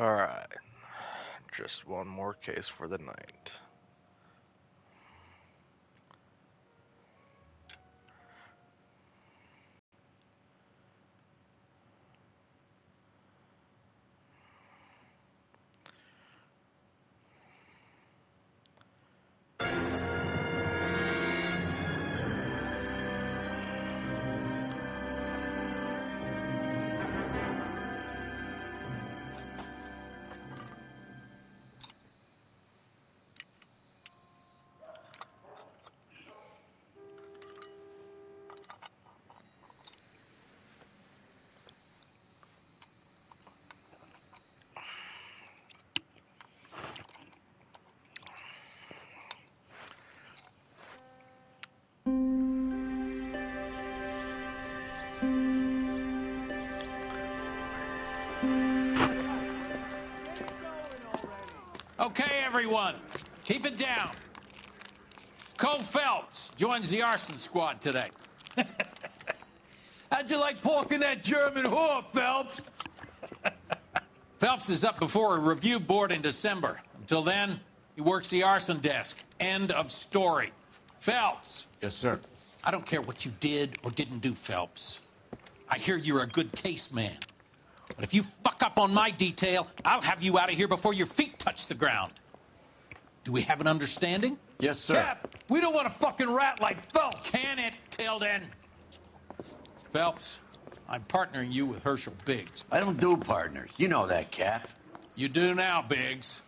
Alright, just one more case for the night. Okay, everyone, keep it down. Cole Phelps joins the arson squad today. How'd you like porking that German whore, Phelps? Phelps is up before a review board in December. Until then, he works the arson desk. End of story. Phelps. Yes, sir. I don't care what you did or didn't do, Phelps. I hear you're a good case man. But if you fuck up on my detail, I'll have you out of here before your feet touch the ground. Do we have an understanding? Yes, sir. Cap, we don't want a fucking rat like Phelps. Can it, Tilden? Phelps, I'm partnering you with Herschel Biggs. I don't do partners. You know that, Cap. You do now, Biggs.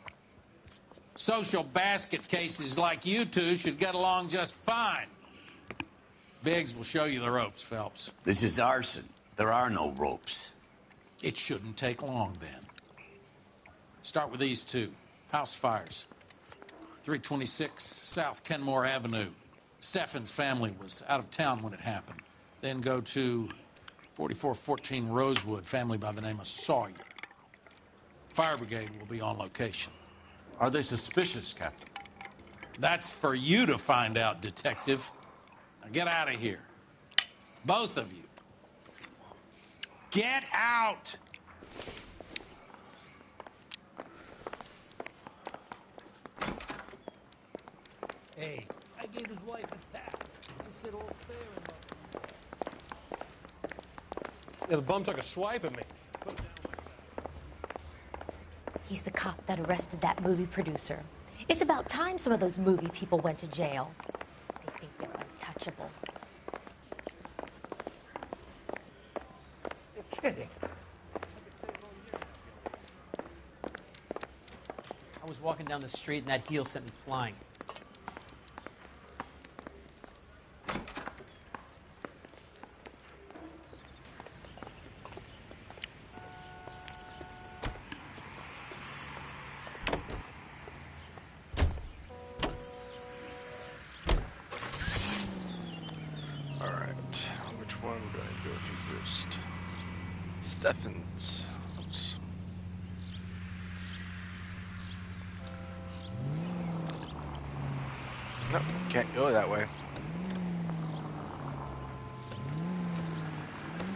Social basket cases like you two should get along just fine. Biggs will show you the ropes, Phelps. This is arson. There are no ropes. It shouldn't take long, then. Start with these two. House fires. 326 South Kenmore Avenue. Steffen's family was out of town when it happened. Then go to 4414 Rosewood, family by the name of Sawyer. Fire brigade will be on location. Are they suspicious, Captain? That's for you to find out, Detective. Now get out of here. Both of you. Get out! Hey, I gave his wife a tap. He said all's fair in love. Yeah, the bum took a swipe at me. He's the cop that arrested that movie producer. It's about time some of those movie people went to jail. They think they're untouchable. You're kidding. I was walking down the street and that heel sent me flying. Alright, which one do I go to first? Steffen's house. Nope, can't go that way.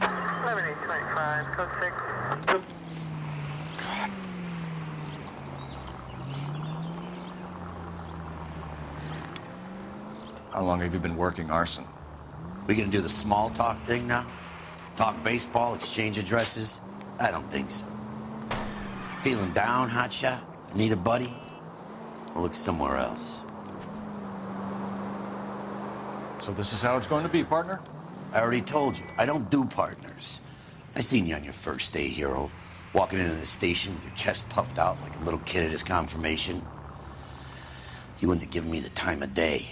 7825, code 6. How long have you been working arson? We gonna do the small talk thing now? Talk baseball, exchange addresses? I don't think so. Feeling down, hotshot? Need a buddy? We'll look somewhere else. So this is how it's going to be, partner? I already told you, I don't do partners. I seen you on your first day, hero. Walking into the station with your chest puffed out like a little kid at his confirmation. You wouldn't have given me the time of day.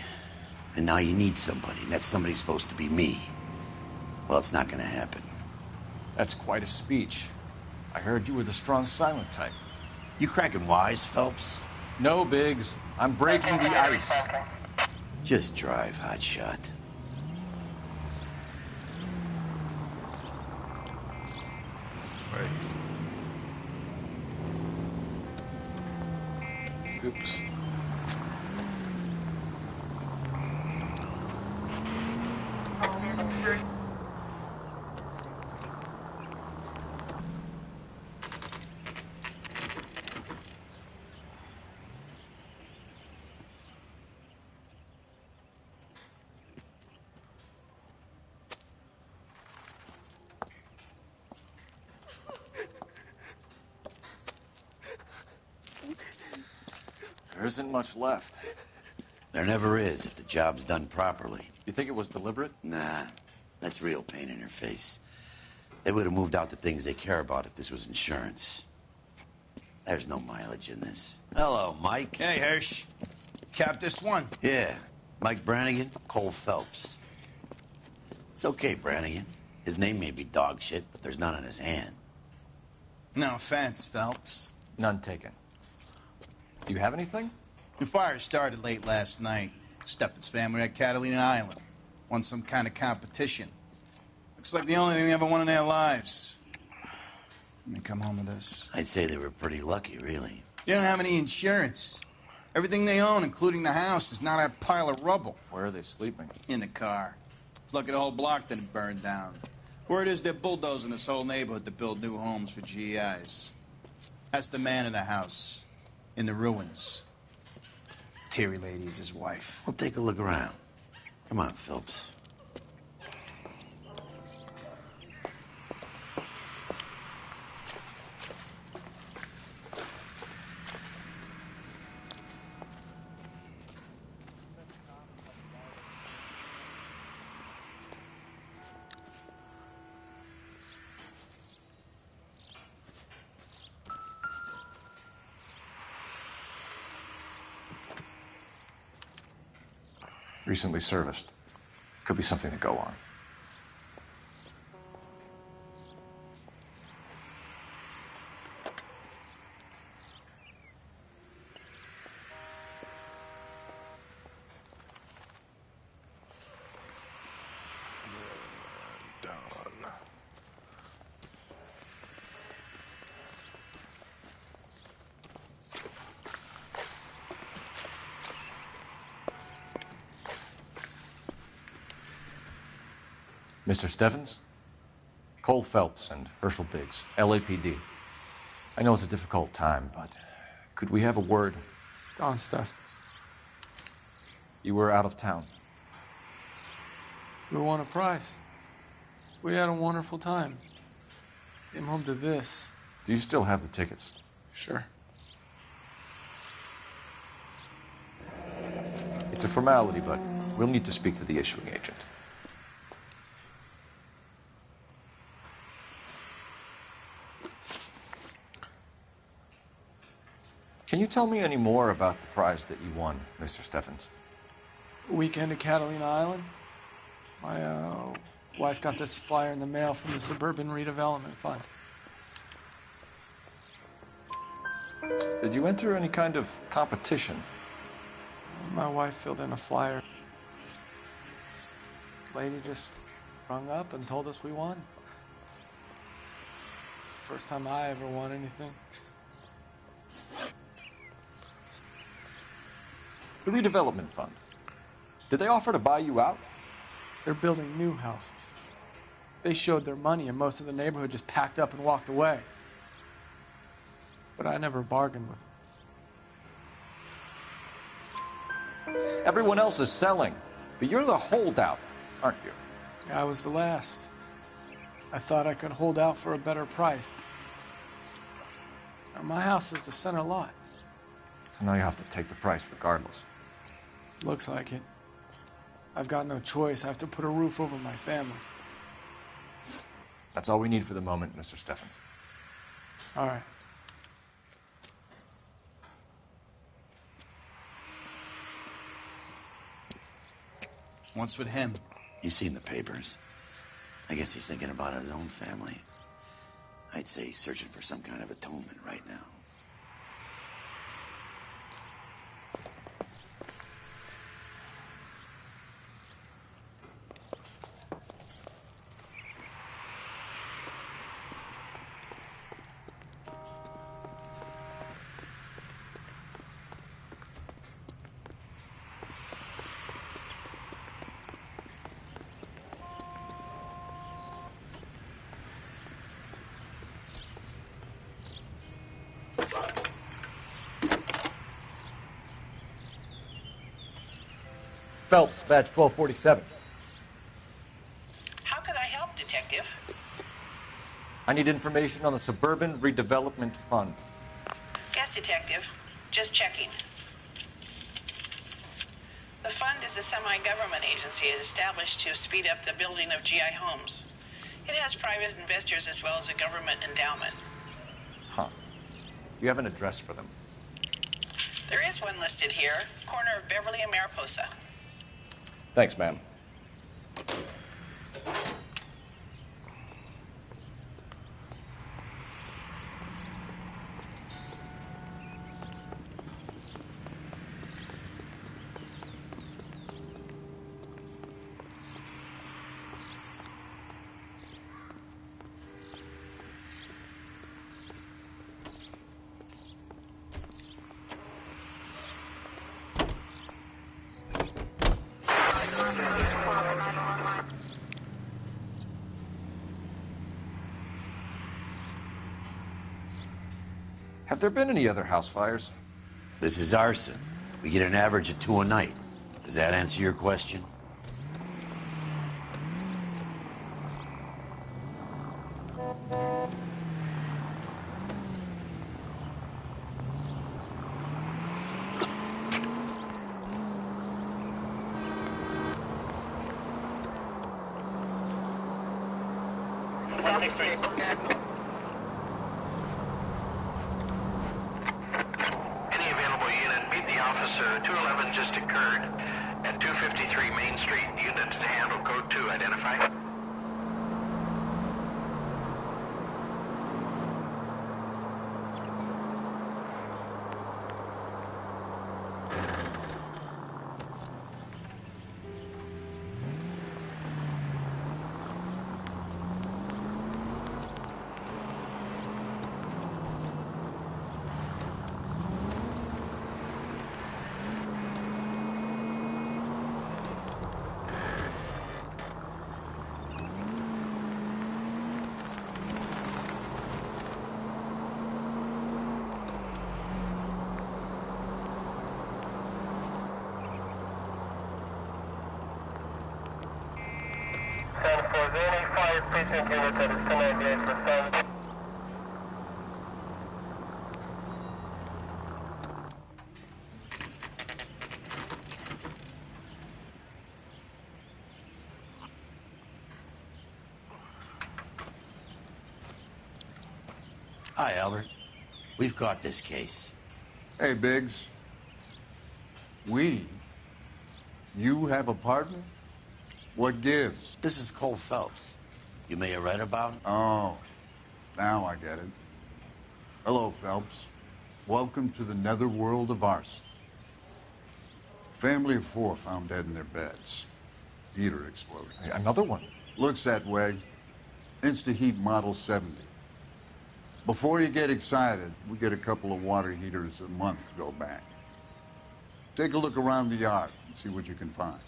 And now you need somebody, and that somebody's supposed to be me. Well, it's not gonna happen. That's quite a speech. I heard you were the strong silent type. You cracking wise, Phelps? No, Biggs. I'm breaking the ice. Just drive, hotshot. Right. Oops. There isn't much left. There never is if the job's done properly. You think it was deliberate? Nah, that's real pain in her face. They would have moved out the things they care about if this was insurance. There's no mileage in this. Hello, Mike. Hey, Hirsch. Cap this one. Yeah, Mike Brannigan, Cole Phelps. It's okay, Brannigan. His name may be dog shit, but there's none on his hand. No offense, Phelps. None taken. Do you have anything? The fire started late last night. Steffen's family at Catalina Island. Won some kind of competition. Looks like the only thing they ever won in their lives. And they come home with us. I'd say they were pretty lucky, really. They don't have any insurance. Everything they own, including the house, is not a pile of rubble. Where are they sleeping? In the car. It's lucky the whole block didn't burn down. Word is they're bulldozing this whole neighborhood to build new homes for GIs. That's the man in the house. In the ruins. Terry lady is his wife. We'll take a look around. Come on, Phelps. Recently serviced. Could be something to go on. Done. Mr. Steffens? Cole Phelps and Herschel Biggs, LAPD. I know it's a difficult time, but could we have a word? Don Steffens. You were out of town. We won a prize. We had a wonderful time. Came home to this. Do you still have the tickets? Sure. It's a formality, but we'll need to speak to the issuing agent. Can you tell me any more about the prize that you won, Mr. Steffens? Weekend at Catalina Island. My wife got this flyer in the mail from the Suburban Redevelopment Fund. Did you enter any kind of competition? My wife filled in a flyer. The lady just rung up and told us we won. It's the first time I ever won anything. The redevelopment fund. Did they offer to buy you out? They're building new houses. They showed their money and most of the neighborhood just packed up and walked away. But I never bargained with them. Everyone else is selling, but you're the holdout, aren't you? I was the last. I thought I could hold out for a better price. Now, my house is the center lot. So now you have to take the price regardless. Looks like it. I've got no choice. I have to put a roof over my family. That's all we need for the moment, Mr. Steffens. All right. What's with him? You've seen the papers. I guess he's thinking about his own family. I'd say he's searching for some kind of atonement right now. Phelps, badge 1247. How can I help, Detective? I need information on the Suburban Redevelopment Fund. Yes, Detective. Just checking. The fund is a semi-government agency established to speed up the building of GI homes. It has private investors as well as a government endowment. Huh. Do you have an address for them? There is one listed here, corner of Beverly and Mariposa. Thanks, ma'am. Have there been any other house fires? This is arson. We get an average of 2 a night. Does that answer your question? Any available unit, meet the officer. 211 just occurred at 253 Main Street. Unit to handle code 2, identify. Any fire precinct unit that is 1098 respond. Hi, Albert. We've got this case. Hey, Biggs. You have a partner? What gives? This is Cole Phelps. You may have read about him. Oh, now I get it. Hello, Phelps. Welcome to the netherworld of arson. Family of 4 found dead in their beds. Heater exploded. Another one? Looks that way. Insta-Heat Model 70. Before you get excited, we get a couple of water heaters a month to go back. Take a look around the yard and see what you can find.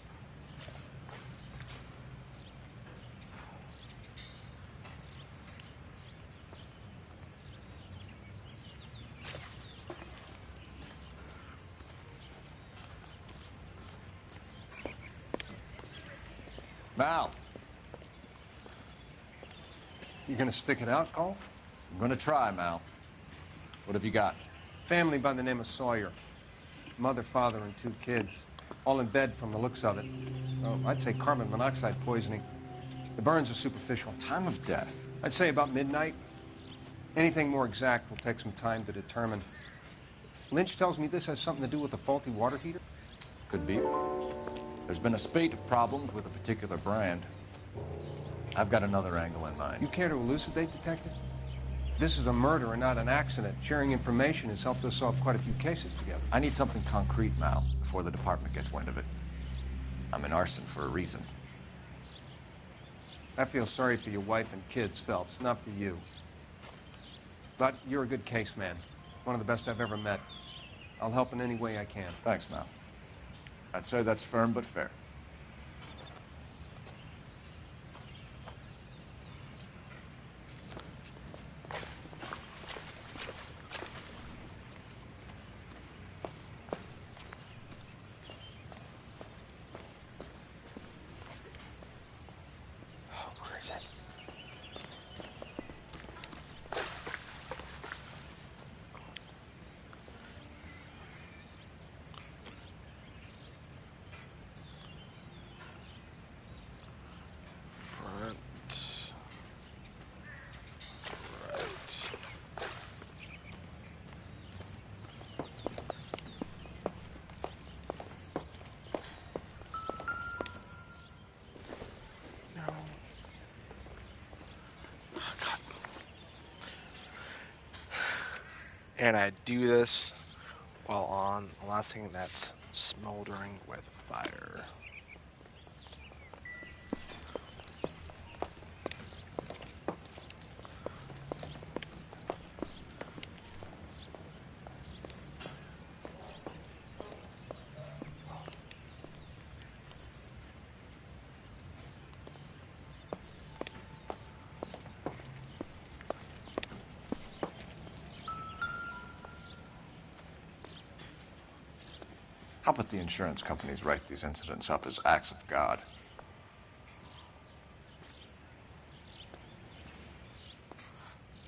Mal. You gonna stick it out, Cole? I'm gonna try, Mal. What have you got? Family by the name of Sawyer. Mother, father, and 2 kids. All in bed from the looks of it. Oh, I'd say carbon monoxide poisoning. The burns are superficial. Time of death? I'd say about midnight. Anything more exact will take some time to determine. Lynch tells me this has something to do with a faulty water heater. Could be. There's been a spate of problems with a particular brand. I've got another angle in mind. You care to elucidate, Detective? This is a murder and not an accident. Sharing information has helped us solve quite a few cases together. I need something concrete, Mal, before the department gets wind of it. I'm in arson for a reason. I feel sorry for your wife and kids, Phelps, not for you. But you're a good case man. One of the best I've ever met. I'll help in any way I can. Thanks, Mal. I'd say that's firm but fair. And I do this while on the last thing that's smoldering with fire. How about the insurance companies write these incidents up as acts of God?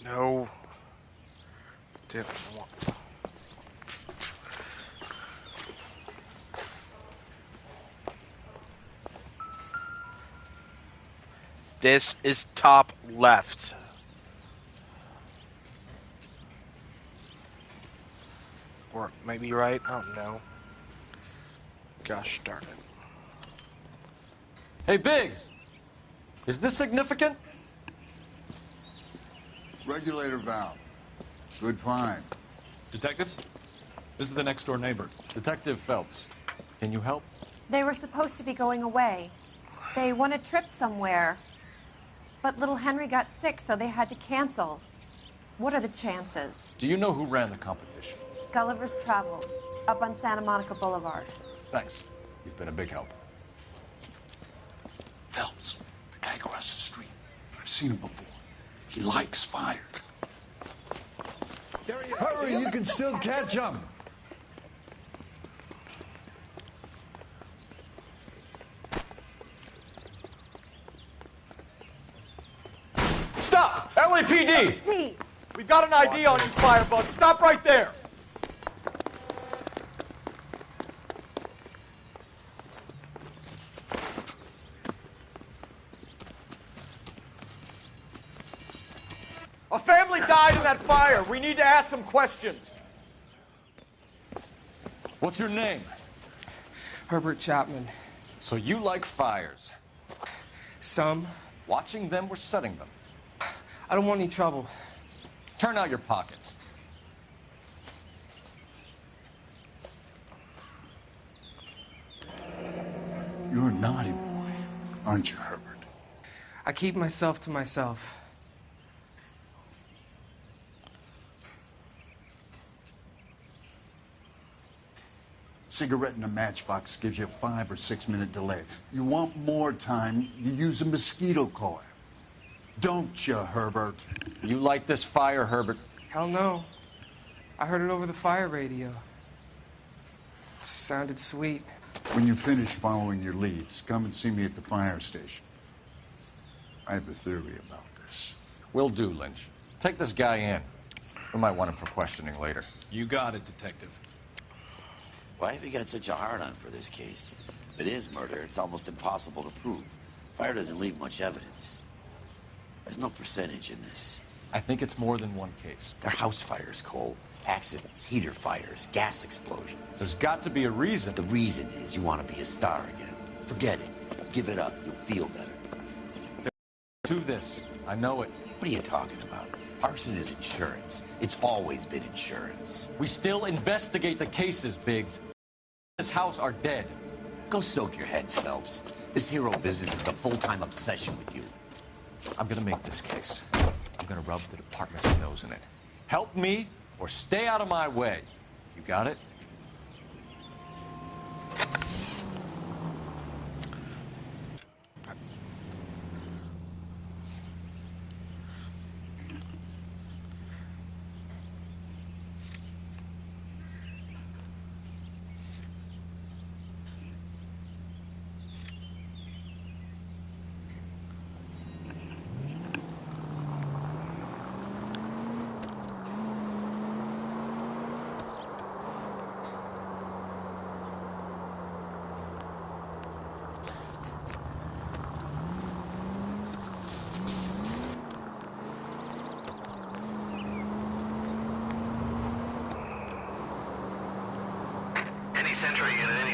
No. Didn't want. This is top left. Or maybe right? I don't know. Gosh darn it. Hey, Biggs! Is this significant? Regulator valve. Good find. Detectives? This is the next door neighbor. Detective Phelps. Can you help? They were supposed to be going away. They won a trip somewhere. But little Henry got sick, so they had to cancel. What are the chances? Do you know who ran the competition? Gulliver's Travel, up on Santa Monica Boulevard. Thanks. You've been a big help. Phelps, the guy across the street. I've seen him before. He likes fire. Hurry, you can still catch him. Stop! LAPD! See. We've got an ID on you, Firebug. Stop right there! A family died in that fire. We need to ask some questions. What's your name? Herbert Chapman. So you like fires? Some. Watching them or setting them? I don't want any trouble. Turn out your pockets. You're a naughty boy, aren't you, Herbert? I keep myself to myself. Cigarette in a matchbox gives you a 5 or 6 minute delay. You want more time, you use a mosquito coil. Don't you, Herbert? You light this fire, Herbert? Hell no. I heard it over the fire radio. Sounded sweet. When you finish following your leads, come and see me at the fire station. I have a theory about this. Will do, Lynch. Take this guy in. We might want him for questioning later. You got it, Detective. Why have you got such a hard-on for this case? If it is murder, it's almost impossible to prove. Fire doesn't leave much evidence. There's no percentage in this. I think it's more than one case. They're house fires, Cole. Accidents, heater fires, gas explosions. There's got to be a reason. The reason is you want to be a star again. Forget it. Give it up. You'll feel better. To this. I know it. What are you talking about? Arson is insurance. It's always been insurance. We still investigate the cases, Biggs. This house are dead. Go soak your head, Phelps. This hero business is a full-time obsession with you. I'm gonna make this case. I'm gonna rub the department's nose in it. Help me or stay out of my way. You got it?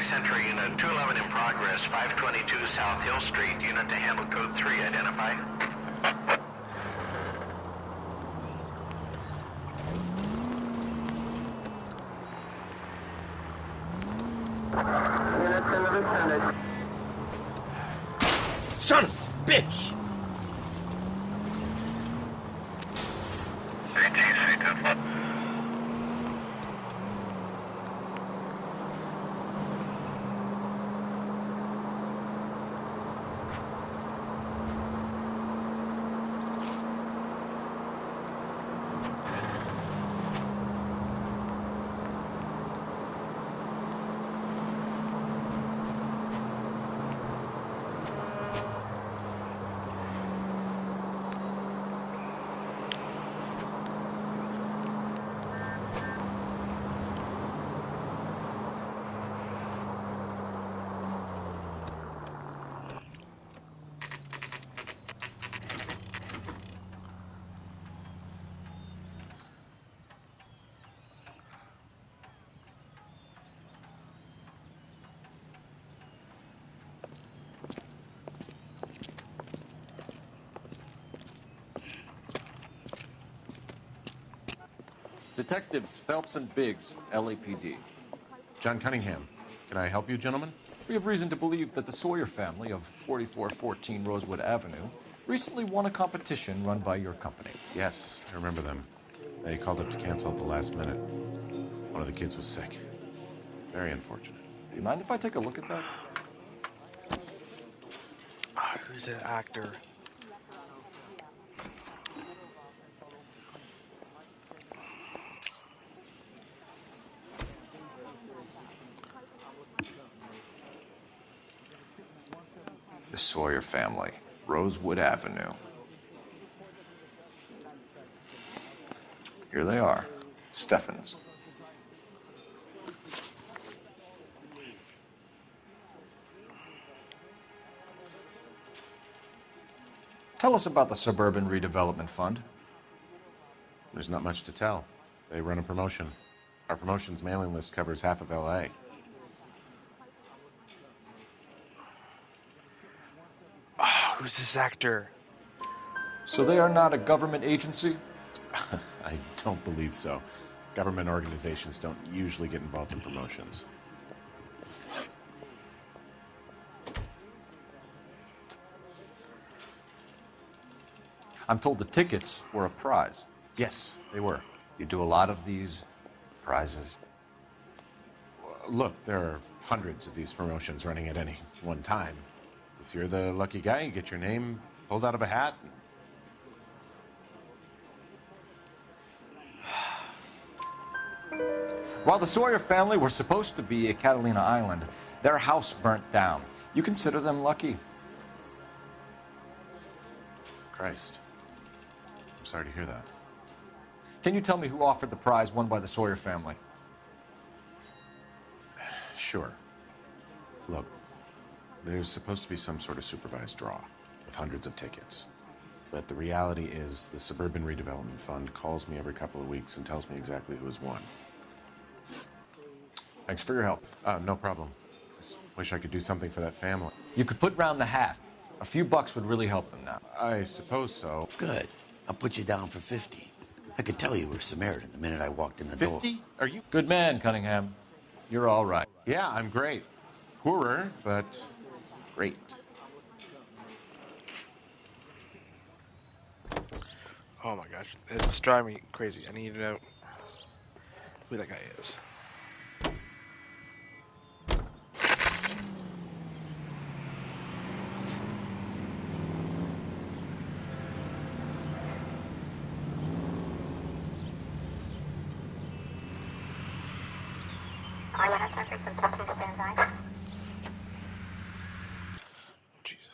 Century Unit 211 in progress, 522 South Hill Street. Unit to handle code 3, identify. Son of a bitch! Detectives Phelps and Biggs, LAPD. John Cunningham. Can I help you, gentlemen? We have reason to believe that the Sawyer family of 4414 Rosewood Avenue recently won a competition run by your company. Yes, I remember them. They called up to cancel at the last minute. One of the kids was sick. Very unfortunate. Do you mind if I take a look at that? Who's that actor? The Sawyer family, Rosewood Avenue. Here they are, Steffens. Tell us about the Suburban Redevelopment Fund. There's not much to tell. They run a promotion. Our promotion's mailing list covers half of L.A. Who's this actor? So they are not a government agency? I don't believe so. Government organizations don't usually get involved in promotions. I'm told the tickets were a prize. Yes, they were. You do a lot of these prizes? Look, there are hundreds of these promotions running at any one time. If you're the lucky guy, you get your name pulled out of a hat. While the Sawyer family were supposed to be at Catalina Island, their house burnt down. You consider them lucky? Christ. I'm sorry to hear that. Can you tell me who offered the prize won by the Sawyer family? Sure. Look, there's supposed to be some sort of supervised draw with hundreds of tickets. But the reality is the Suburban Redevelopment Fund calls me every couple of weeks and tells me exactly who has won. Thanks for your help. No problem. Just wish I could do something for that family. You could put round the hat. A few bucks would really help them now. I suppose so. Good. I'll put you down for 50. I could tell you were Samaritan the minute I walked in the door. 50? Are you? Good man, Cunningham. You're all right. Yeah, I'm great. Poorer, but great. Oh my gosh, it's driving me crazy. I need to know who that guy is. All you have to please stand by. Jesus.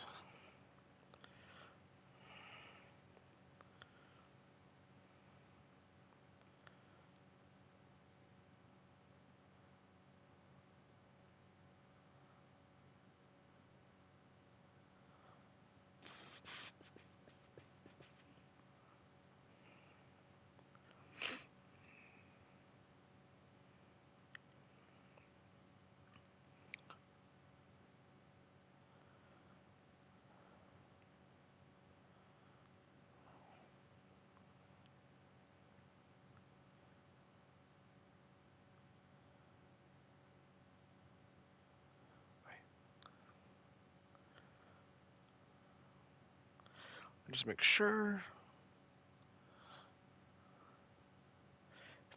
Just make sure.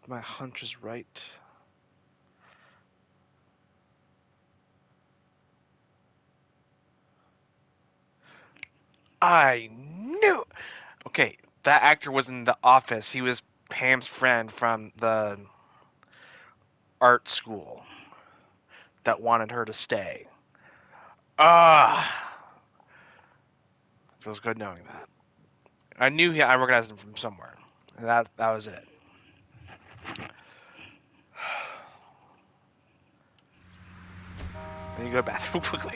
If my hunch is right. I knew. Okay, that actor was in The Office. He was Pam's friend from the art school that wanted her to stay. Feels good knowing that. I knew I recognized him from somewhere. And that was it. Then you go to the bathroom quickly.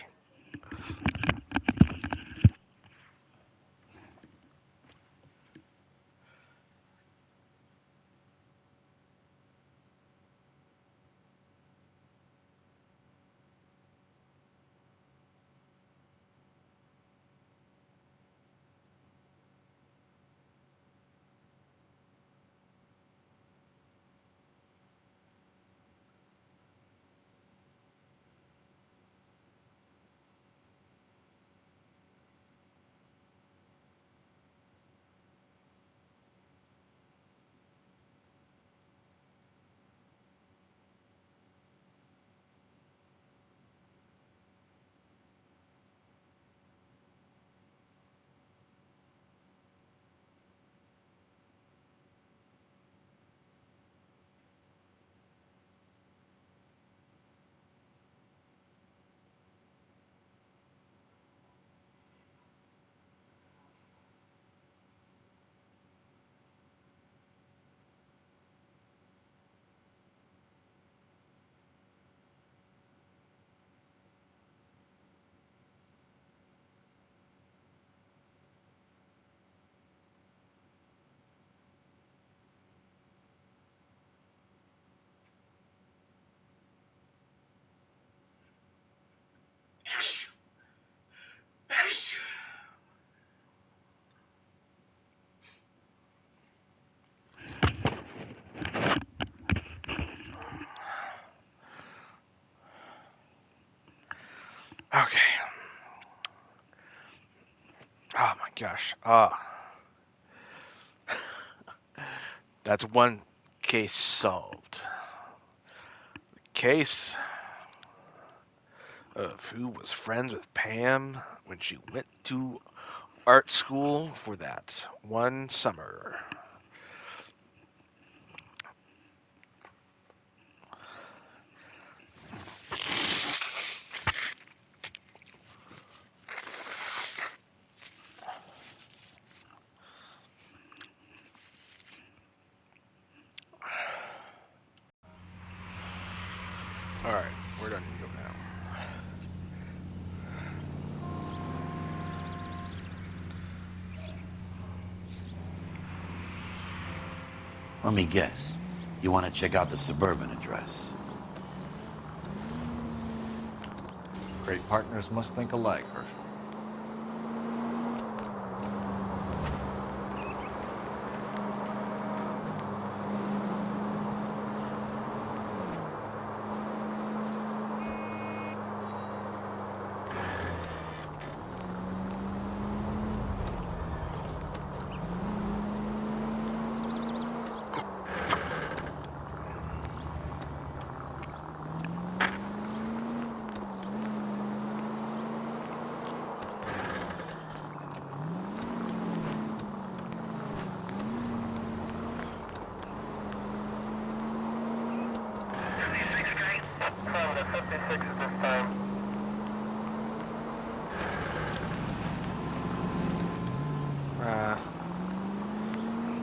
Okay. Oh my gosh. That's one case solved. Case of who was friends with Pam when she went to art school for that one summer. Alright, we're done to go now. Let me guess. You want to check out the suburban address? Great partners must think alike, Herschel. From the 56 at this time.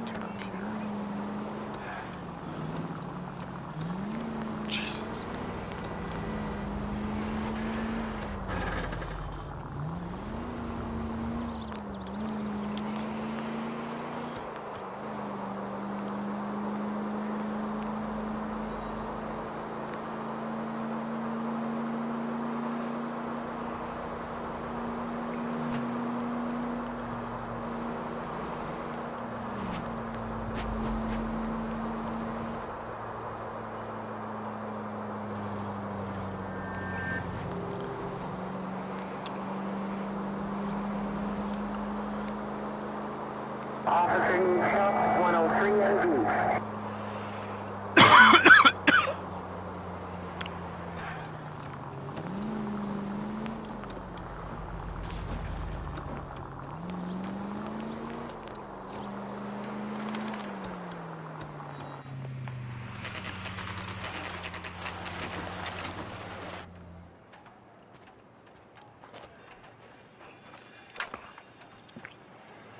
Turn up here. Jesus. Turning south 103 and east.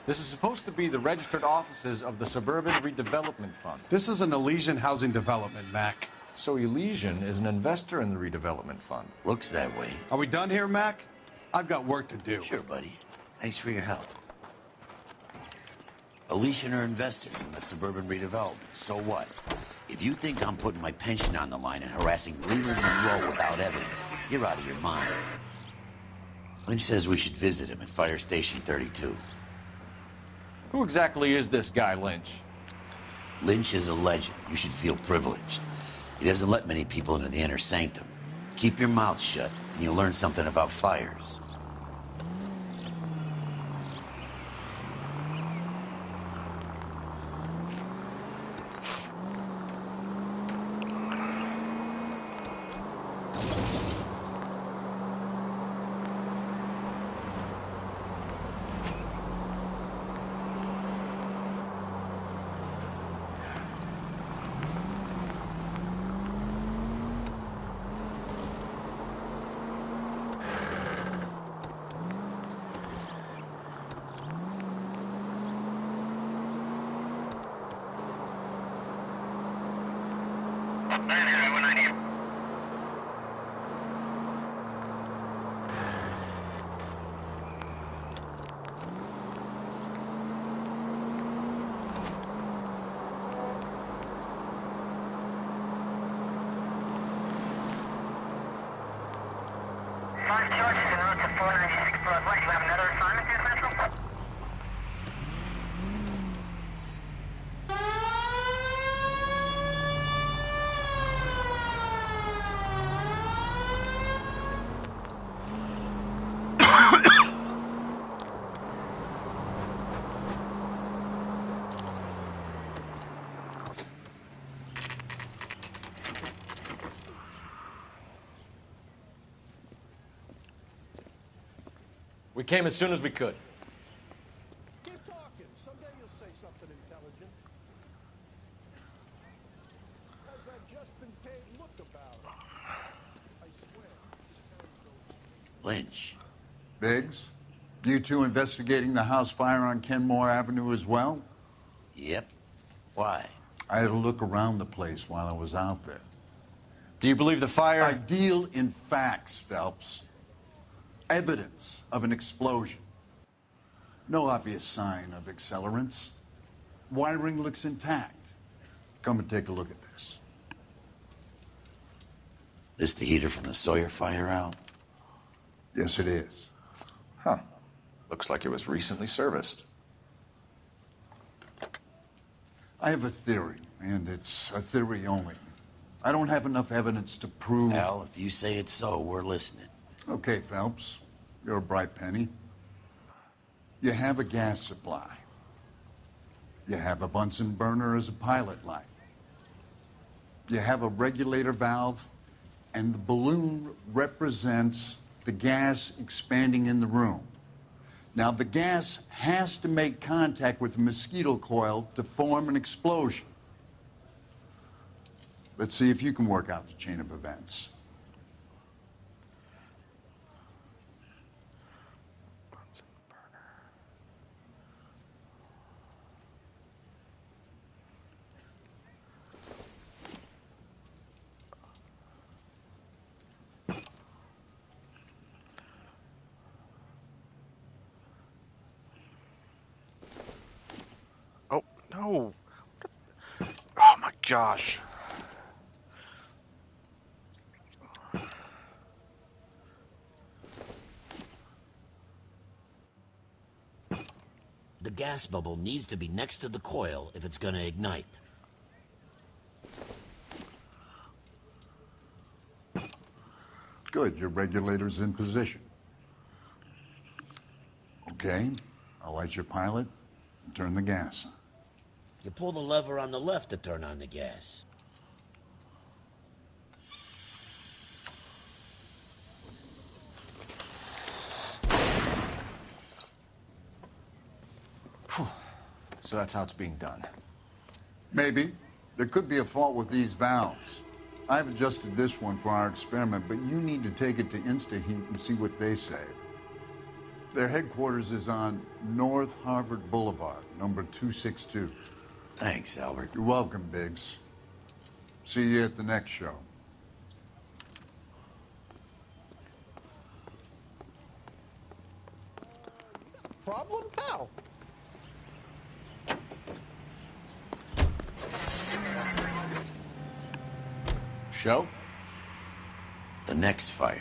This is supposed to be the registered offices of the Suburban Redevelopment Fund. This is an Elysian housing development, Mac. So Elysian is an investor in the redevelopment fund. Looks that way. Are we done here, Mac? I've got work to do. Sure, buddy. Thanks for your help. Elysian are investors in the suburban redevelopment. So what? If you think I'm putting my pension on the line and harassing Leland Monroe without evidence, you're out of your mind. Lynch says we should visit him at Fire Station 32. Who exactly is this guy, Lynch? Lynch is a legend. You should feel privileged. He doesn't let many people into the inner sanctum. Keep your mouth shut, and you'll learn something about fires. Five charges en route to 496 Broadway. You have another assignment here, Central? We came as soon as we could. Keep talking. Someday you'll say something intelligent. Has that just been paid look about? I swear, this carries no strings. Lynch. Biggs, you two investigating the house fire on Kenmore Avenue as well? Yep. Why? I had a look around the place while I was out there. Do you believe the fire? I deal in facts, Phelps. Evidence of an explosion. No obvious sign of accelerants. Wiring looks intact. Come and take a look at this. This the heater from the Sawyer fire out? Yes, it is. Huh. Looks like it was recently serviced. I have a theory, and it's a theory only. I don't have enough evidence to prove... Al, if you say it's so, we're listening. Okay, Phelps. You're a bright penny. You have a gas supply. You have a Bunsen burner as a pilot light. You have a regulator valve, and the balloon represents the gas expanding in the room. Now, the gas has to make contact with the mosquito coil to form an explosion. Let's see if you can work out the chain of events. Oh, no. Oh my gosh. The gas bubble needs to be next to the coil if it's gonna ignite. Good, your regulator's in position. Okay, I'll light your pilot and turn the gas on. You pull the lever on the left to turn on the gas. So that's how it's being done. Maybe. There could be a fault with these valves. I've adjusted this one for our experiment, but you need to take it to InstaHeat and see what they say. Their headquarters is on North Harvard Boulevard, number 262. Thanks, Albert. You're welcome, Biggs. See you at the next show. Problem? How? Show? The next fire.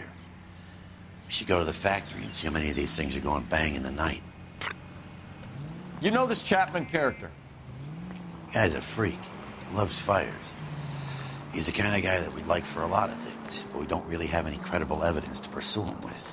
We should go to the factory and see how many of these things are going bang in the night. You know this Chapman character? Guy's a freak. Loves fires. He's the kind of guy that we'd like for a lot of things, but we don't really have any credible evidence to pursue him with.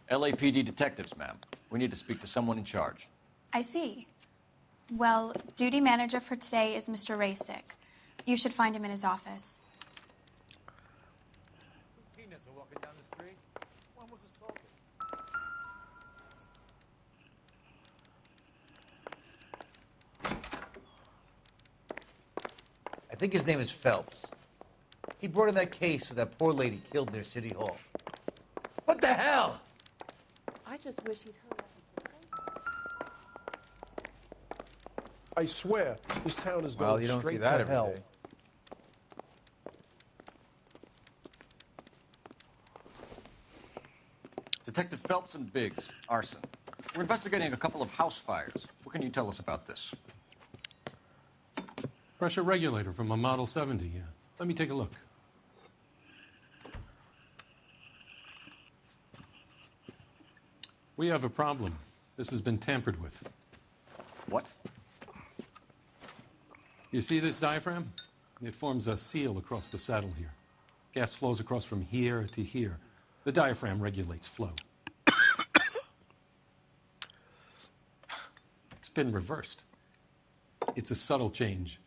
LAPD detectives, ma'am. We need to speak to someone in charge. I see. Well, duty manager for today is Mr. Rasick. You should find him in his office. Two peanuts are walking down the street. One was assaulted. I think his name is Phelps. He brought in that case of that poor lady killed near City Hall. What the hell? I just wish he'd hurry up. I swear, this town is Well, going you don't straight see that to every hell. day. Detective Phelps and Biggs, arson. We're investigating a couple of house fires. What can you tell us about this? Pressure regulator from a Model 70, yeah. Let me take a look. We have a problem. This has been tampered with. What? You see this diaphragm? It forms a seal across the saddle here. Gas flows across from here to here. The diaphragm regulates flow. It's been reversed. It's a subtle change,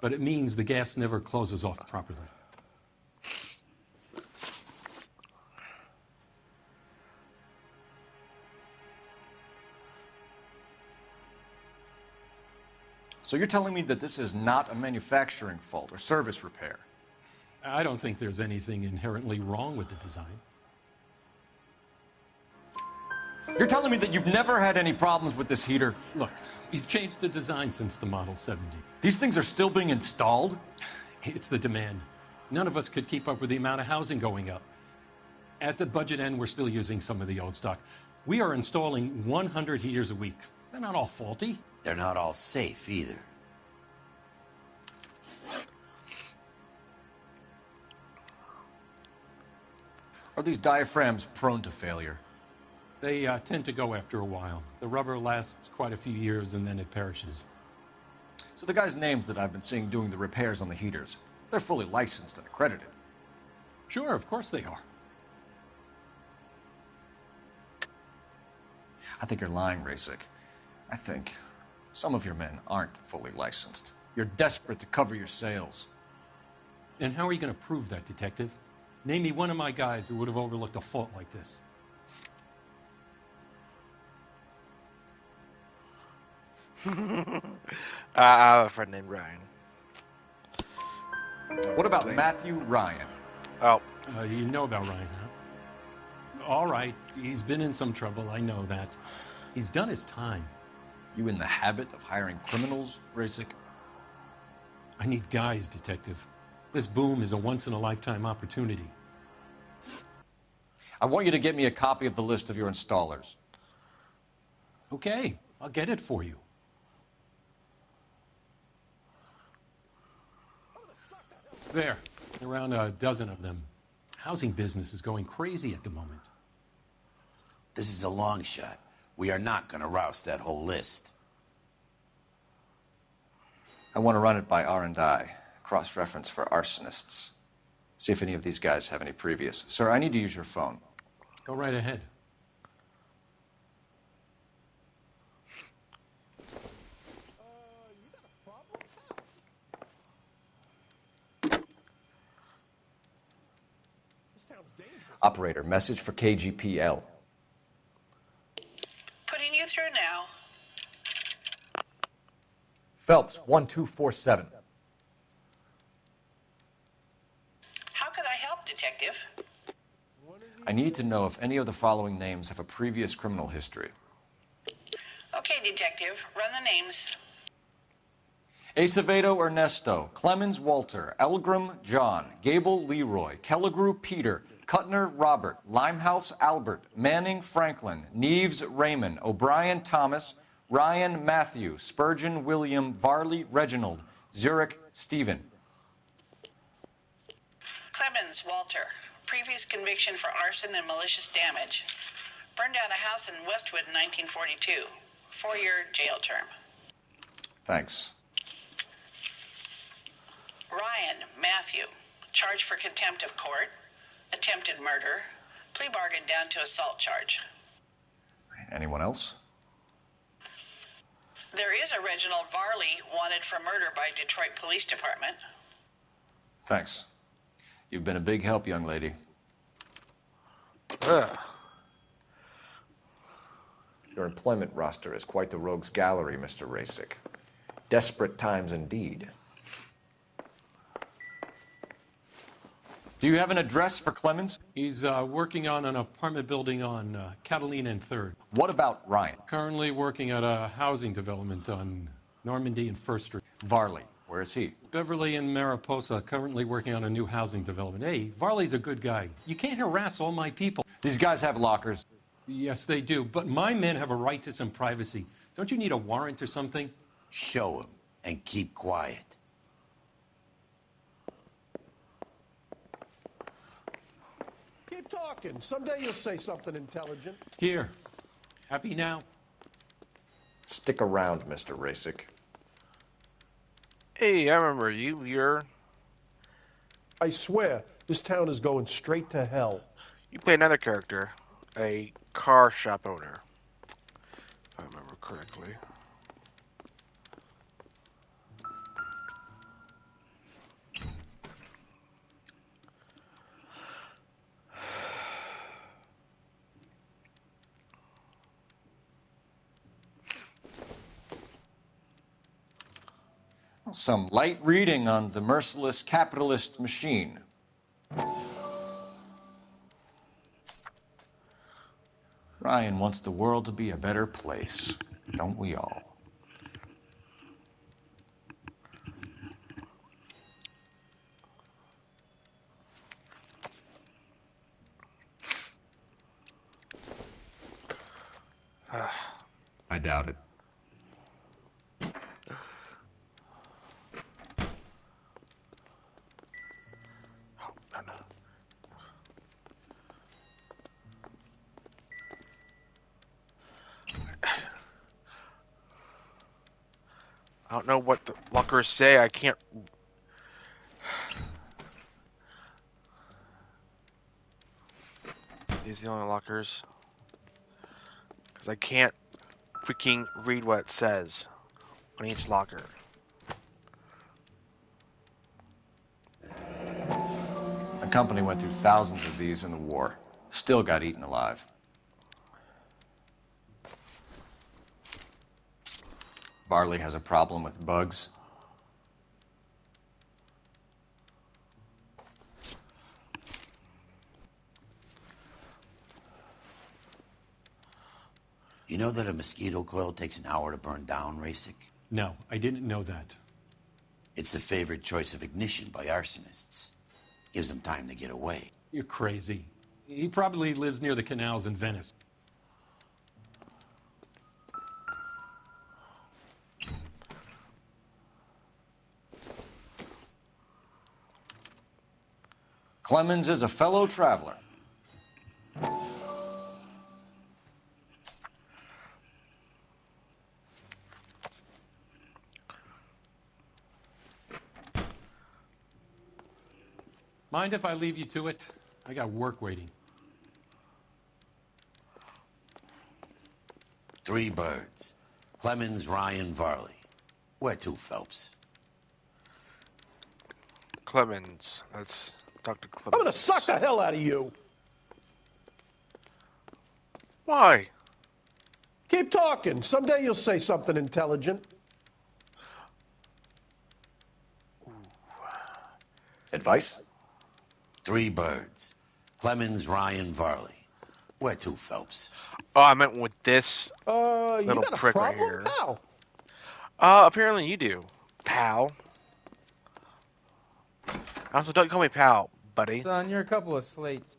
but it means the gas never closes off properly. So you're telling me that this is not a manufacturing fault or service repair? I don't think there's anything inherently wrong with the design. You're telling me that you've never had any problems with this heater? Look, we've changed the design since the Model 70. These things are still being installed? It's the demand. None of us could keep up with the amount of housing going up. At the budget end, we're still using some of the old stock. We are installing 100 heaters a week. They're not all faulty. They're not all safe either. Are these diaphragms prone to failure? They tend to go after a while. The rubber lasts quite a few years and then it perishes. So the guys' names that I've been seeing doing the repairs on the heaters, they're fully licensed and accredited. Sure, of course they are. I think you're lying, Rasik. I think some of your men aren't fully licensed. You're desperate to cover your sales. And how are you going to prove that, Detective? Name me one of my guys who would have overlooked a fault like this. I have a friend named Ryan. What about Matthew Ryan? Oh. You know about Ryan, huh? All right, he's been in some trouble, I know that. He's done his time. You in the habit of hiring criminals, Rasik? I need guys, Detective. This boom is a once-in-a-lifetime opportunity. I want you to get me a copy of the list of your installers. Okay, I'll get it for you. There, around a dozen of them. Housing business is going crazy at the moment. This is a long shot. We are not going to roust that whole list. I want to run it by R&I, cross-reference for arsonists. See if any of these guys have any previous. Sir, I need to use your phone. Go right ahead. Operator, message for KGPL. Putting you through now. Phelps, 1247. How could I help, Detective? I need to know if any of the following names have a previous criminal history. Okay, Detective, run the names. Acevedo Ernesto, Clemens Walter, Elgram John, Gable Leroy, Kelligrew Peter, Kuttner Robert, Limehouse Albert, Manning Franklin, Neves Raymond, O'Brien Thomas, Ryan Matthew, Spurgeon William, Varley Reginald, Zurich Stephen. Clemens Walter, previous conviction for arson and malicious damage. Burned down a house in Westwood in 1942. 4-year jail term. Thanks. Ryan Matthew, charged for contempt of court, attempted murder, plea bargain down to assault charge. Anyone else? There is a Reginald Varley wanted for murder by Detroit Police Department. Thanks. You've been a big help, young lady. Ugh. Your employment roster is quite the rogues gallery, Mr. Rasik. Desperate times indeed. Do you have an address for Clemens? He's working on an apartment building on Catalina and 3rd. What about Ryan? Currently working at a housing development on Normandy and 1st Street. Varley, where is he? Beverly and Mariposa, currently working on a new housing development. Hey, Varley's a good guy. You can't harass all my people. These guys have lockers. Yes, they do, but my men have a right to some privacy. Don't you need a warrant or something? Show him and keep quiet. Keep talking. Someday you'll say something intelligent. Here. Happy now? Stick around, Mr. Rasik. Hey, I remember you. You're... I swear, this town is going straight to hell. You play another character, a car shop owner, if I remember correctly. Some light reading on the merciless capitalist machine. Ryan wants the world to be a better place, don't we all? I doubt it. I don't know what the lockers say. I can't. These are the only lockers. Because I can't freaking read what it says on each locker. The company went through thousands of these in the war. Still got eaten alive. Varley has a problem with bugs. You know that a mosquito coil takes an hour to burn down, Rasic? No, I didn't know that. It's the favored choice of ignition by arsonists. Gives them time to get away. You're crazy. He probably lives near the canals in Venice. Clemens is a fellow traveler. Mind if I leave you to it? I got work waiting. 3 birds. Clemens, Ryan, Varley. Where to, Phelps? Clemens. That's Dr. Clemens. I'm gonna suck the hell out of you. Why? Keep talking. Someday you'll say something intelligent. Advice? 3 birds. Clemens, Ryan, Varley. Where to, Phelps? Oh, I meant with this You little got a prick right problem, here. pal? Apparently you do, pal. Also, don't call me pal, buddy. Son, you're a couple of slates.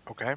Okay.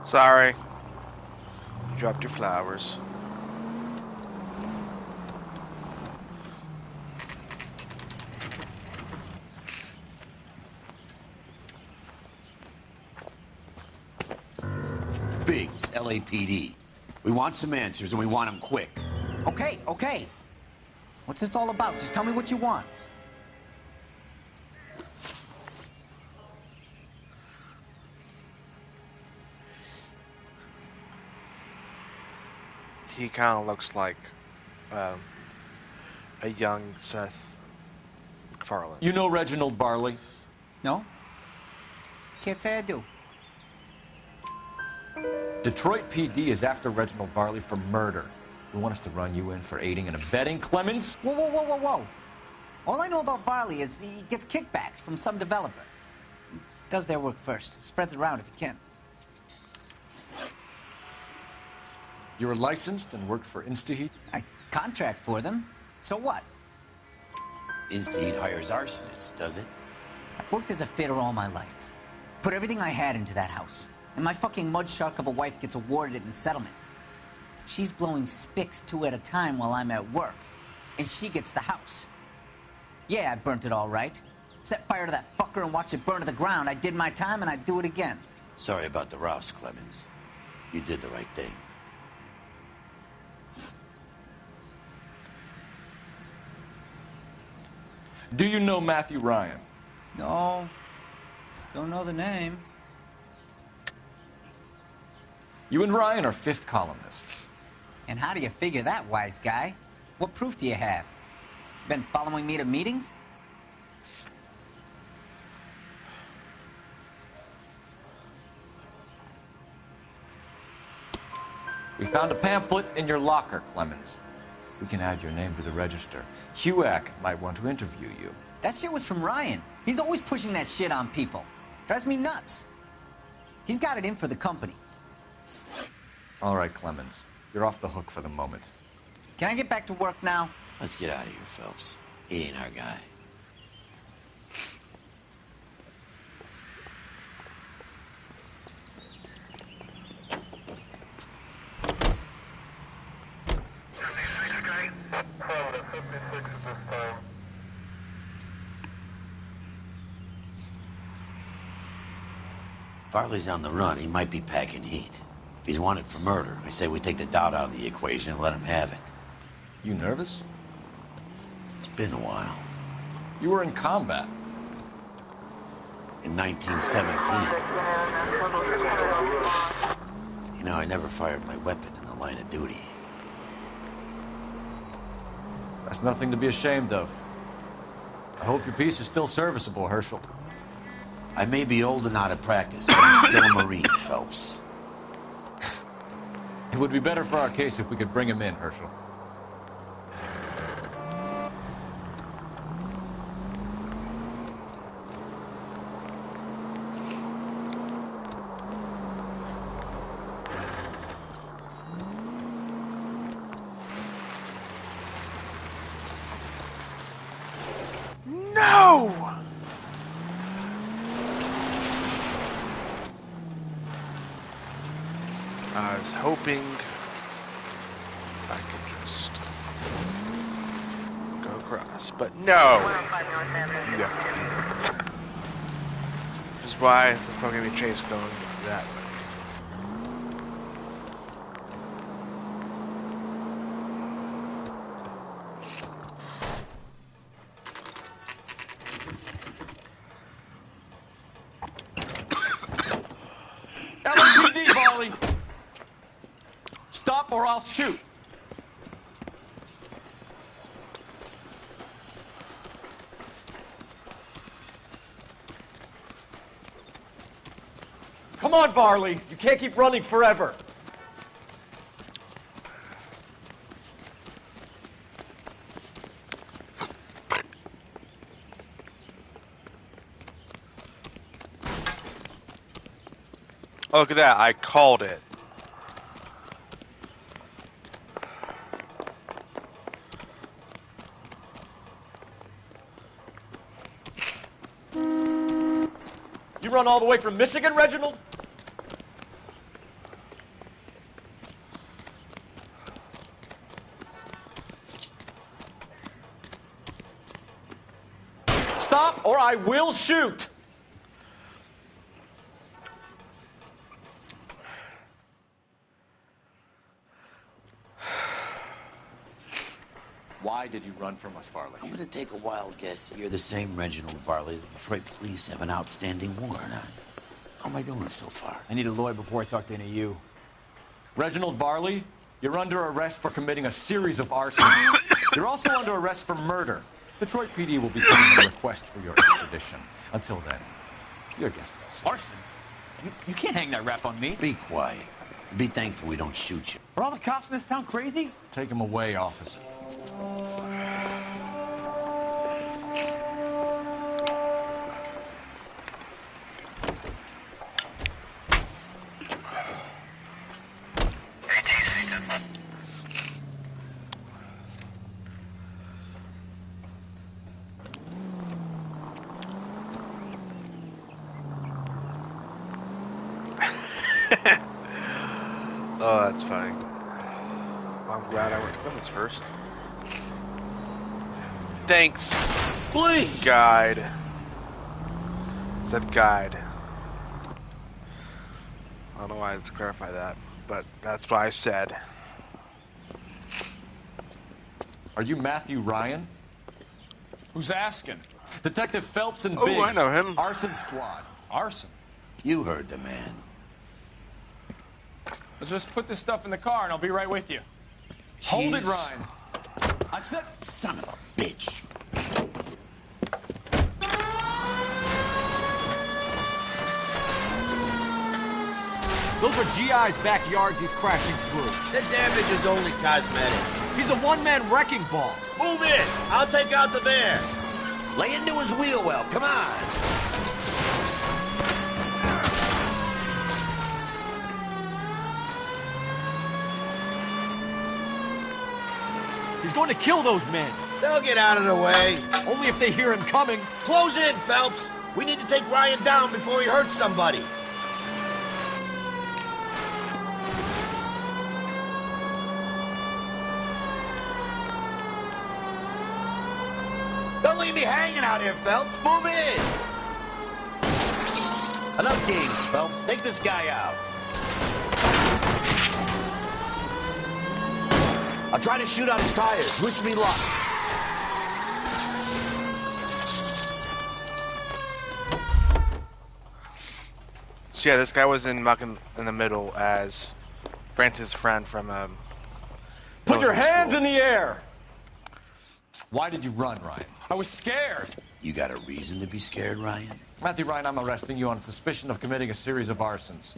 Sorry. You dropped your flowers. Biggs, LAPD. We want some answers, and we want them quick. Okay, okay. What's this all about? Just tell me what you want. He kind of looks like a young Seth MacFarlane. You know Reginald Varley? No? Can't say I do. Detroit PD is after Reginald Varley for murder. You want us to run you in for aiding and abetting, Clemens? Whoa, whoa, whoa, whoa, whoa. All I know about Varley is he gets kickbacks from some developer. He does their work first. Spreads it around if he can. You were licensed and worked for InstaHeat? I contract for them. So what? InstaHeat hires arsonists, does it? I've worked as a fitter all my life. Put everything I had into that house. And my fucking mudshark of a wife gets awarded it in settlement. She's blowing spics 2 at a time while I'm at work. And she gets the house. Yeah, I burnt it all right. Set fire to that fucker and watched it burn to the ground. I did my time and I'd do it again. Sorry about the rouse, Clemens. You did the right thing. Do you know Matthew Ryan? No. Don't know the name. You and Ryan are fifth columnists. And how do you figure that, wise guy? What proof do you have? Been following me to meetings? We found a pamphlet in your locker, Clemens. We can add your name to the register. HUAC might want to interview you. That shit was from Ryan. He's always pushing that shit on people. Drives me nuts. He's got it in for the company. All right, Clemens. You're off the hook for the moment. Can I get back to work now? Let's get out of here, Phelps. He ain't our guy. Farley's on the run. He might be packing heat. If he's wanted for murder, I say we take the doubt out of the equation and let him have it. You nervous? It's been a while. You were in combat. In 1917. You know, I never fired my weapon in the line of duty. That's nothing to be ashamed of. I hope your piece is still serviceable, Herschel. I may be old and out of practice, but I'm still a Marine, Phelps. It would be better for our case if we could bring him in, Herschel. No! I was hoping I could just go across, but no! Yeah. Which is why the Pokemon chase going that way. LAPD, Varley! Stop or I'll shoot! Come on, Varley! You can't keep running forever! Oh, look at that. I called it. You run all the way from Michigan, Reginald? Stop or I will shoot! Why did you run from us, Varley? I'm gonna take a wild guess. You're the same Reginald Varley the Detroit police have an outstanding warrant on. How am I doing so far? I need a lawyer before I talk to any of you. Reginald Varley, you're under arrest for committing a series of arsons. You're also under arrest for murder. Detroit PD will be putting in a request for your extradition. Until then, your guest is. Arson? You can't hang that rap on me. Be quiet. Be thankful we don't shoot you. Are all the cops in this town crazy? Take him away, officer. Oh, that's funny. I'm glad I went to Clemens first. Thanks. Please. Guide. Said guide. I don't know why I had to clarify that, but that's what I said. Are you Matthew Ryan? Who's asking? Detective Phelps and Oh, Biggs. I know him. Arson Squad. Arson? You heard the man. Let's just put this stuff in the car and I'll be right with you. Hold it, Ryan. I said... Son of a bitch. Those were GI's backyards he's crashing through. The damage is only cosmetic. He's a one-man wrecking ball. Move in. I'll take out the bear. Lay into his wheel well. Come on. He's going to kill those men. They'll get out of the way. Only if they hear him coming. Close in, Phelps. We need to take Ryan down before he hurts somebody. Don't leave me hanging out here, Phelps. Move in. Enough games, Phelps. Take this guy out. I'll try to shoot out his tires. Wish me luck. So yeah, this guy was in the middle as Francis' friend from Put your hands in the air! Why did you run, Ryan? I was scared. You got a reason to be scared, Ryan? Matthew Ryan, I'm arresting you on suspicion of committing a series of arsons.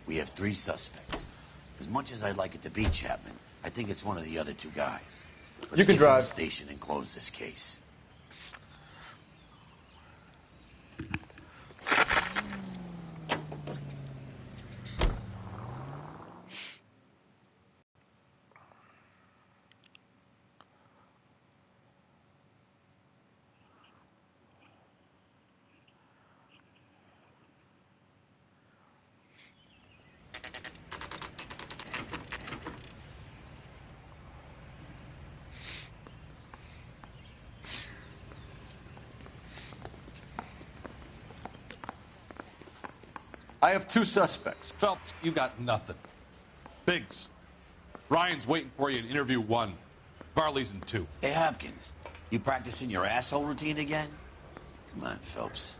We have 3 suspects. As much as I'd like it to be Chapman, I think it's one of the other 2 guys. Let's You can get to drive. the station and close this case. I have 2 suspects. Phelps, you got nothing. Biggs, Ryan's waiting for you in interview 1. Varley's in 2. Hey, Hopkins, you practicing your asshole routine again? Come on, Phelps.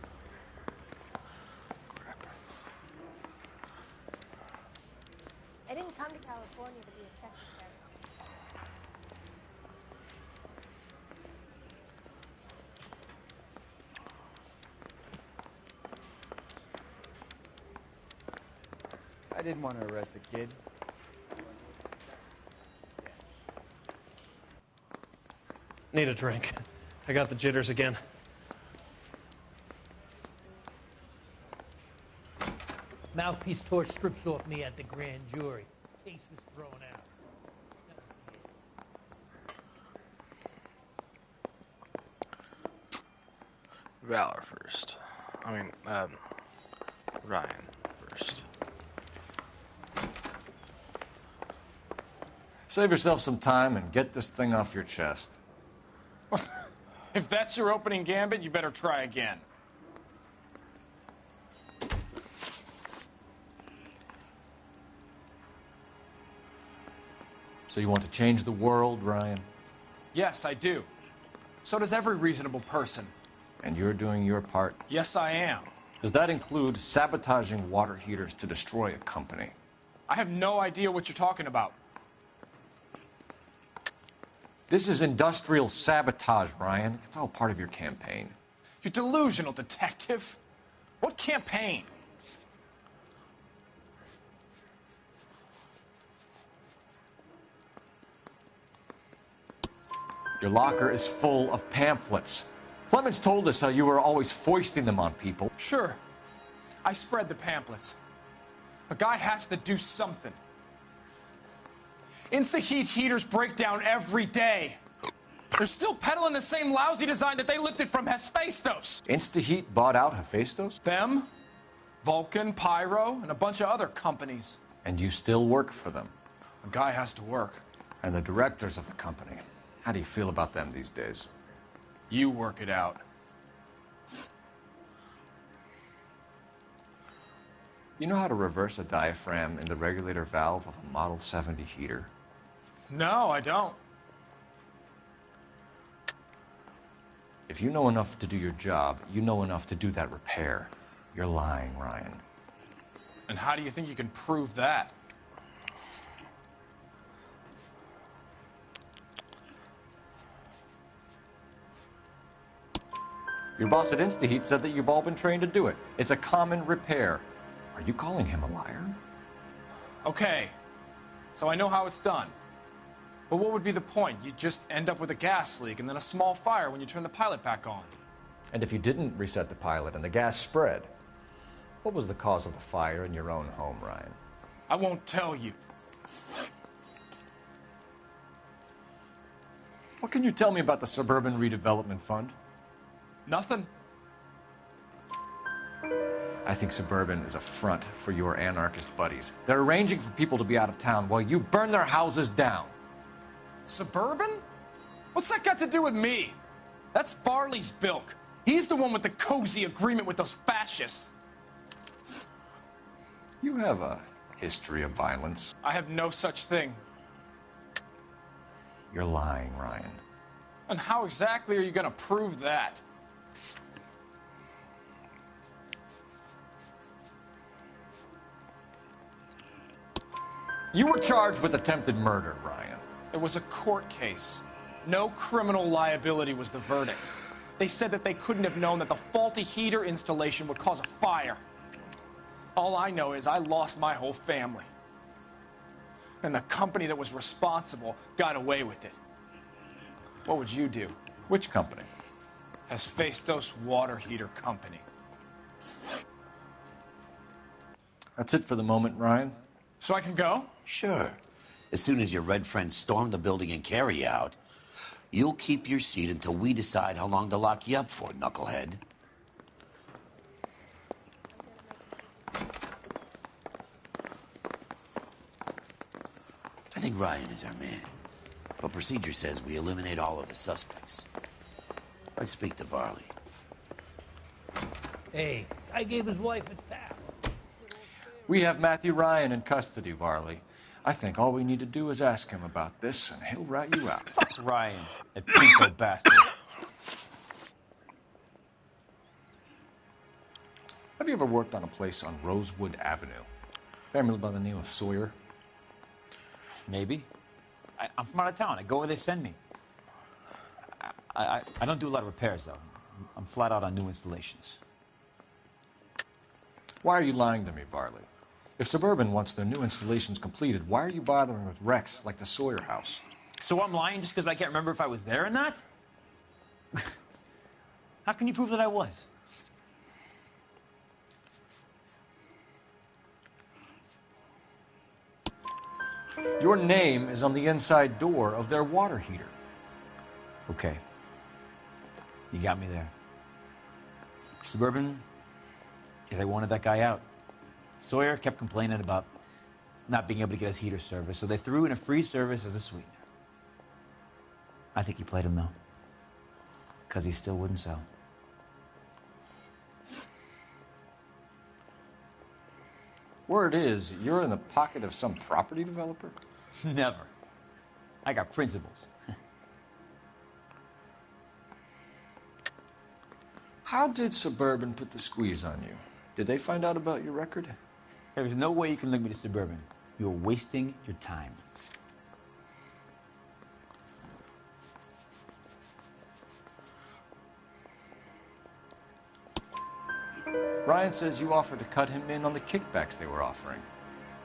I didn't come to California to be a secretary. I didn't want to arrest the kid. Need a drink. I got the jitters again. Mouthpiece tore strips off me at the grand jury. Case was thrown out. Valor first. Ryan first. Save yourself some time and get this thing off your chest. If that's your opening gambit, you better try again. So you want to change the world, Ryan? Yes, I do. So does every reasonable person. And you're doing your part? Yes, I am. Does that include sabotaging water heaters to destroy a company? I have no idea what you're talking about. This is industrial sabotage, Ryan. It's all part of your campaign. You're delusional, detective. What campaign? Your locker is full of pamphlets. Clemens told us how you were always foisting them on people. Sure. I spread the pamphlets. A guy has to do something. Insta-heat heaters break down every day. They're still peddling the same lousy design that they lifted from Hephaestus. Insta-heat bought out Hephaestus? Them, Vulcan, Pyro, and a bunch of other companies. And you still work for them? A guy has to work. And the directors of the company. How do you feel about them these days? You work it out. You know how to reverse a diaphragm in the regulator valve of a Model 70 heater? No, I don't. If you know enough to do your job, you know enough to do that repair. You're lying, Ryan. And how do you think you can prove that? Your boss at InstaHeat said that you've all been trained to do it. It's a common repair. Are you calling him a liar? Okay, so I know how it's done. But what would be the point? You just end up with a gas leak and then a small fire when you turn the pilot back on. And if you didn't reset the pilot and the gas spread, what was the cause of the fire in your own home, Ryan? I won't tell you. What can you tell me about the Suburban Redevelopment Fund? Nothing. I think Suburban is a front for your anarchist buddies. They're arranging for people to be out of town while you burn their houses down. Suburban? What's that got to do with me? That's Farley's bilk. He's the one with the cozy agreement with those fascists. You have a history of violence. I have no such thing. You're lying, Ryan. And how exactly are you going to prove that? You were charged with attempted murder, Ryan. It was a court case. No criminal liability was the verdict. They said that they couldn't have known that the faulty heater installation would cause a fire. All I know is I lost my whole family. And the company that was responsible got away with it. What would you do? Which company? Hephaestus Water Heater Company. That's it for the moment, Ryan. So I can go? Sure. As soon as your red friends storm the building and carry you out, you'll keep your seat until we decide how long to lock you up for, knucklehead. I think Ryan is our man. But procedure says we eliminate all of the suspects. Let's speak to Varley. Hey, I gave his wife a tap. We have Matthew Ryan in custody, Varley. I think all we need to do is ask him about this, and he'll rat you out. Fuck Ryan, that pinko bastard. Have you ever worked on a place on Rosewood Avenue? Family by the name of Sawyer? Maybe. I'm from out of town. I go where they send me. I don't do a lot of repairs, though. I'm flat out on new installations. Why are you lying to me, Varley? If Suburban wants their new installations completed, why are you bothering with wrecks like the Sawyer house? So I'm lying just because I can't remember if I was there or not? How can you prove that I was? Your name is on the inside door of their water heater. Okay. You got me there. Suburban, yeah, they wanted that guy out. Sawyer kept complaining about not being able to get his heater service, so they threw in a free service as a sweetener. I think he played him, though, because he still wouldn't sell. Word is, you're in the pocket of some property developer? Never. I got principles. How did Suburban put the squeeze on you? Did they find out about your record? There's no way you can link me to Suburban. You're wasting your time. Ryan says you offered to cut him in on the kickbacks they were offering.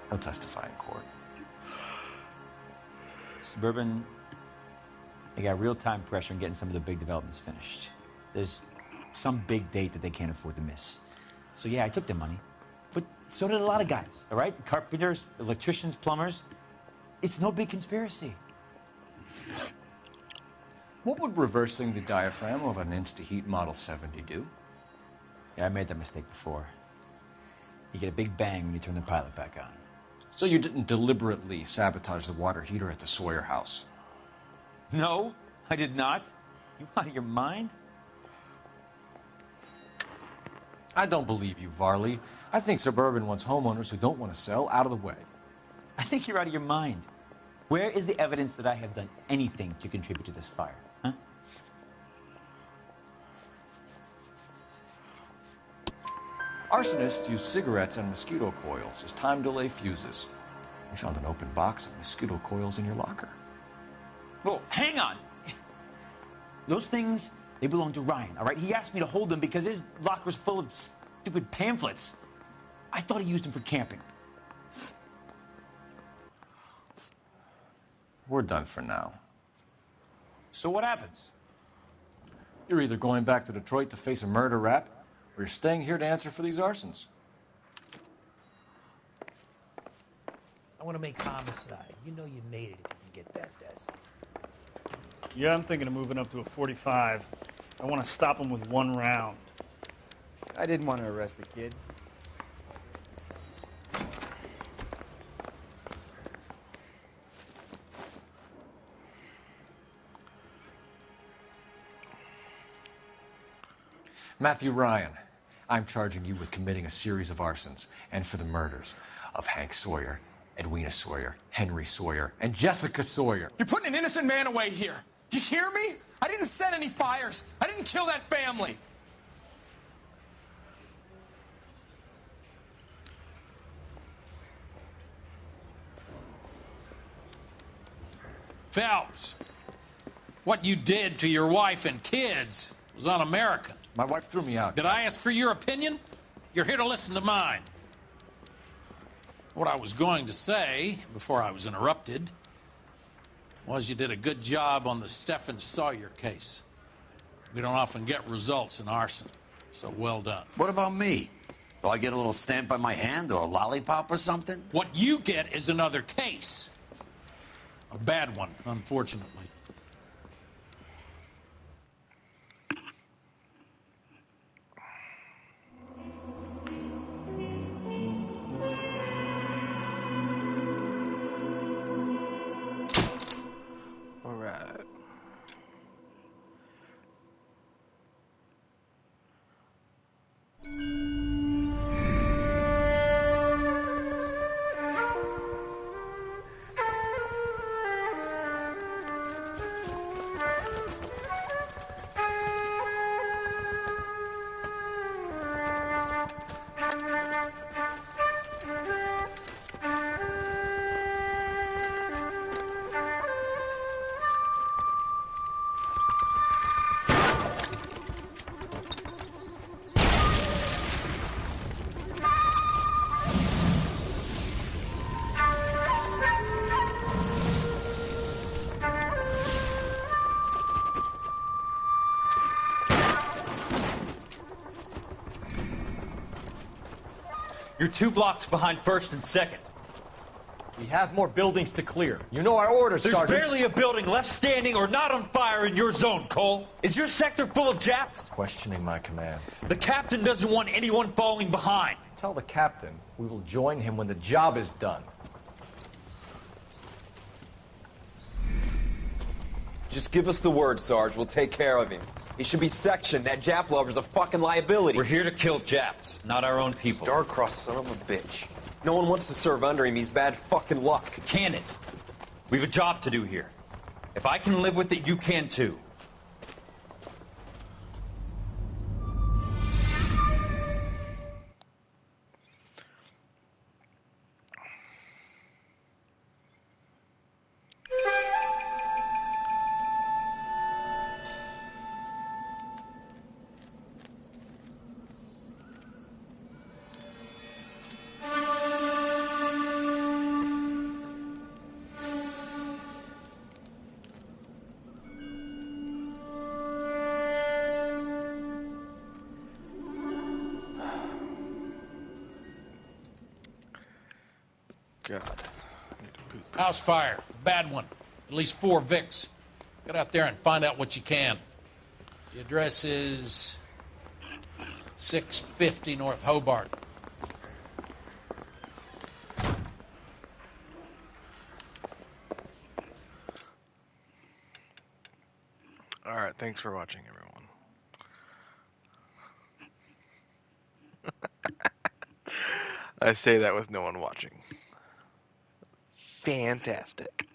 He'll testify in court. Suburban, they got real-time pressure on getting some of the big developments finished. There's some big date that they can't afford to miss. So yeah, I took their money. But so did a lot of guys, all right? Carpenters, electricians, plumbers. It's no big conspiracy. What would reversing the diaphragm of an InstaHeat Model 70 do? Yeah, I made that mistake before. You get a big bang when you turn the pilot back on. So you didn't deliberately sabotage the water heater at the Sawyer house? No, I did not. You out of your mind? I don't believe you, Varley. I think Suburban wants homeowners who don't want to sell out of the way. I think you're out of your mind. Where is the evidence that I have done anything to contribute to this fire? Huh? Arsonists use cigarettes and mosquito coils as time delay fuses. We found an open box of mosquito coils in your locker. Whoa, hang on. Those things, they belong to Ryan, all right? He asked me to hold them because his locker's full of stupid pamphlets. I thought he used them for camping. We're done for now. So what happens? You're either going back to Detroit to face a murder rap, or you're staying here to answer for these arsons. I want to make homicide. You know you made it if you can get that desk. Yeah, I'm thinking of moving up to a 45. I want to stop him with one round. I didn't want to arrest the kid. Matthew Ryan, I'm charging you with committing a series of arsons and for the murders of Hank Sawyer, Edwina Sawyer, Henry Sawyer, and Jessica Sawyer. You're putting an innocent man away here. You hear me? I didn't set any fires. I didn't kill that family. Phelps, what you did to your wife and kids was un-American. My wife threw me out. Did I ask for your opinion? You're here to listen to mine. What I was going to say, before I was interrupted, was you did a good job on the Stephen Sawyer case. We don't often get results in arson, so well done. What about me? Do I get a little stamp by my hand or a lollipop or something? What you get is another case. A bad one, unfortunately. All right. You're 2 blocks behind 1st and 2nd. We have more buildings to clear. You know our orders, There's Sergeant. barely a building left standing or not on fire in your zone, Cole. Is your sector full of Japs? Questioning my command. The captain doesn't want anyone falling behind. Tell the captain we will join him when the job is done. Just give us the word, Sarge. We'll take care of him. He should be sectioned. That Jap lover's a fucking liability. We're here to kill Japs, not our own people. Star-crossed son of a bitch. No one wants to serve under him. He's bad fucking luck. Can it? We have a job to do here. If I can live with it, you can too. God. House fire. Bad one. At least 4 Vicks. Get out there and find out what you can. The address is 650 North Hobart. All right, thanks for watching, everyone. I say that with no one watching. Fantastic.